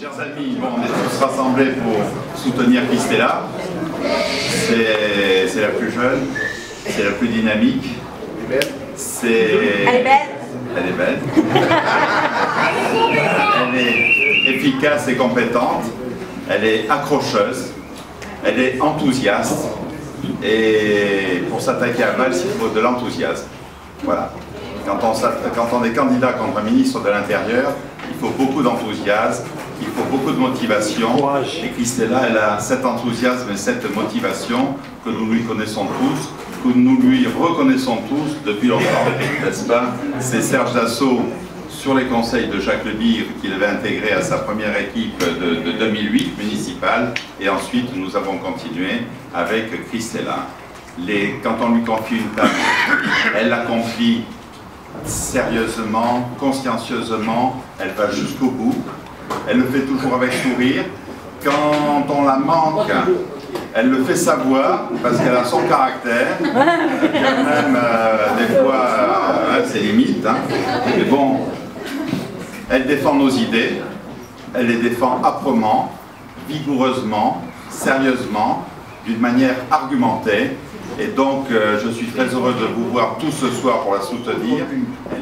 Chers amis, bon, on est tous rassemblés pour soutenir Christella. C'est la plus jeune, c'est la plus dynamique. Elle est belle. Elle est belle. Elle est efficace et compétente. Elle est accrocheuse. Elle est enthousiaste. Et pour s'attaquer à Valls, il faut de l'enthousiasme. Voilà. Quand on est candidat contre un ministre de l'Intérieur, il faut beaucoup d'enthousiasme, il faut beaucoup de motivation. Et Christella, elle a cet enthousiasme et cette motivation que nous lui connaissons tous, que nous lui reconnaissons tous depuis longtemps, n'est-ce pas? C'est Serge Dassault, sur les conseils de Jacques Lebire, qu'il avait intégré à sa première équipe de 2008 municipale, et ensuite nous avons continué avec Christella. Quand on lui confie une tâche, elle l'accomplit sérieusement, consciencieusement, elle va jusqu'au bout, elle le fait toujours avec sourire. Quand on la manque, elle le fait savoir, parce qu'elle a son caractère, même des fois, c'est limite, hein. Mais bon, elle défend nos idées, elle les défend âprement, vigoureusement, sérieusement, d'une manière argumentée. Et donc, je suis très heureux de vous voir tous ce soir pour la soutenir.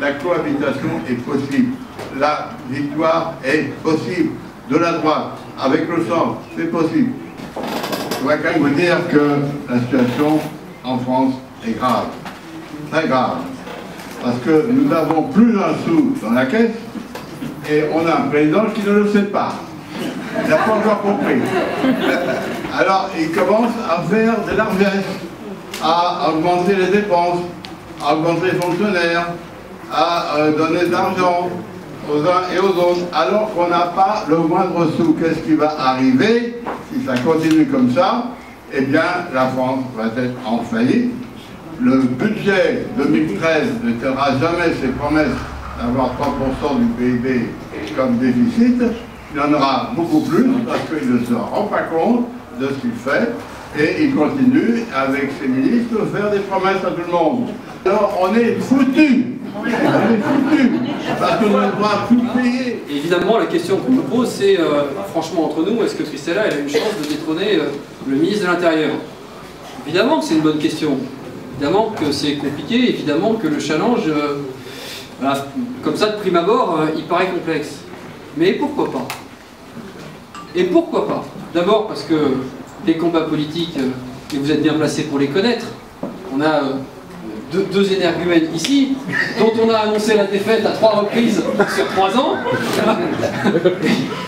La cohabitation est possible. La victoire est possible. De la droite, avec le centre, c'est possible. Je voudrais quand même vous dire que la situation en France est grave. Très grave. Parce que nous n'avons plus un sou dans la caisse et on a un président qui ne le sait pas. Il n'a pas encore compris. Alors, il commence à faire de largesse, à augmenter les dépenses, à augmenter les fonctionnaires, à donner de l'argent aux uns et aux autres, alors qu'on n'a pas le moindre sou. Qu'est-ce qui va arriver si ça continue comme ça? Eh bien, la France va être en faillite. Le budget 2013 ne tiendra jamais ses promesses d'avoir 3% du PIB comme déficit. Il y en aura beaucoup plus parce qu'il ne se rend pas compte de ce qu'il fait. Et il continue, avec ses ministres, de faire des promesses à tout le monde. Alors, on est foutus. On est foutus. Parce qu'on ne doit plus payer. Et évidemment, la question qu'on nous pose, c'est, franchement, entre nous, est-ce que Christella elle a une chance de détrôner le ministre de l'Intérieur? Évidemment que c'est une bonne question. Évidemment que c'est compliqué. Évidemment que le challenge, voilà, comme ça, de prime abord, il paraît complexe. Mais pourquoi pas? Et pourquoi pas? D'abord parce que les combats politiques, et vous êtes bien placés pour les connaître, on a deux énergumènes ici, dont on a annoncé la défaite à 3 reprises sur 3 ans,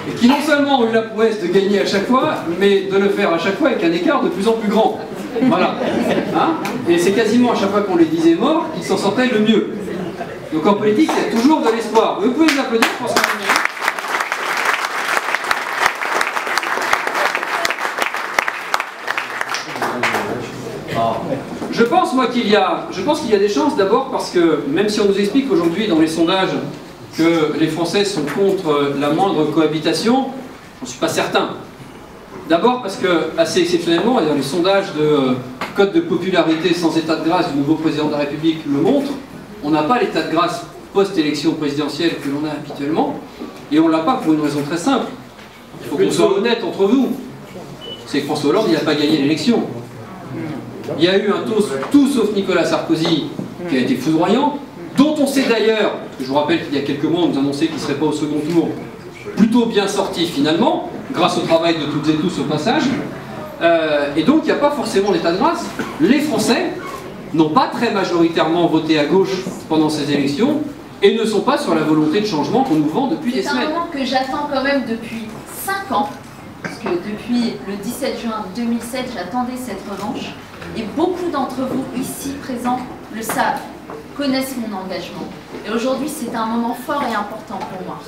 et qui non seulement ont eu la prouesse de gagner à chaque fois, mais de le faire à chaque fois avec un écart de plus en plus grand. Voilà. Hein? Et c'est quasiment à chaque fois qu'on les disait morts qu'ils s'en sortaient le mieux. Donc en politique, il y a toujours de l'espoir. Vous pouvez les applaudir, je pense qu'on Je pense, moi, qu'il y a des chances, d'abord parce que, même si on nous explique aujourd'hui dans les sondages que les Français sont contre la moindre cohabitation, j'en suis pas certain. D'abord parce que, assez exceptionnellement, et dans les sondages de code de popularité sans état de grâce du nouveau président de la République le montrent, on n'a pas l'état de grâce post-élection présidentielle que l'on a habituellement, et on ne l'a pas pour une raison très simple. Il faut qu'on soit honnête entre vous. C'est que François Hollande, il n'a pas gagné l'élection. Il y a eu un tout sauf Nicolas Sarkozy qui a été foudroyant, dont on sait d'ailleurs, je vous rappelle qu'il y a quelques mois on nous annonçait qu'il ne serait pas au second tour, plutôt bien sorti finalement, grâce au travail de toutes et tous au passage. Et donc il n'y a pas forcément l'état de grâce. Les Français n'ont pas très majoritairement voté à gauche pendant ces élections et ne sont pas sur la volonté de changement qu'on nous vend depuis des semaines. C'est un moment que j'attends quand même depuis 5 ans, parce que depuis le 17 juin 2007, j'attendais cette revanche. Et beaucoup d'entre vous ici présents le savent, connaissent mon engagement. Et aujourd'hui, c'est un moment fort et important pour moi.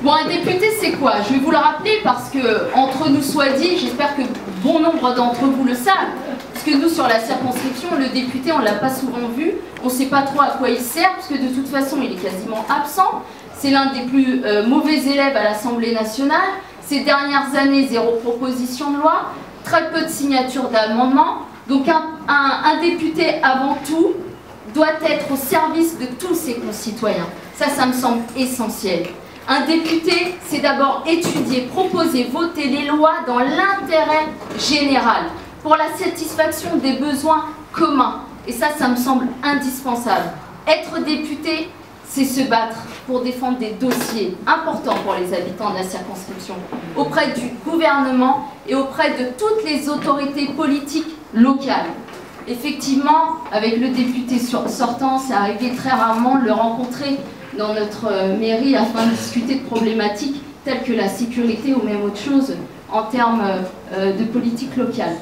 Bon, un député, c'est quoi? Je vais vous le rappeler parce que, entre nous soit dit, j'espère que bon nombre d'entre vous le savent. Parce que nous, sur la circonscription, le député, on ne l'a pas souvent vu. On ne sait pas trop à quoi il sert, parce que de toute façon, il est quasiment absent. C'est l'un des plus mauvais élèves à l'Assemblée nationale. Ces dernières années, 0 proposition de loi, très peu de signatures d'amendements. Donc un député, avant tout, doit être au service de tous ses concitoyens. Ça me semble essentiel. Un député, c'est d'abord étudier, proposer, voter les lois dans l'intérêt général, pour la satisfaction des besoins communs. Et ça me semble indispensable. Être député, c'est se battre pour défendre des dossiers importants pour les habitants de la circonscription, auprès du gouvernement et auprès de toutes les autorités politiques locales. Effectivement, avec le député sortant, c'est arrivé très rarement de le rencontrer dans notre mairie afin de discuter de problématiques telles que la sécurité ou même autre chose en termes de politique locale.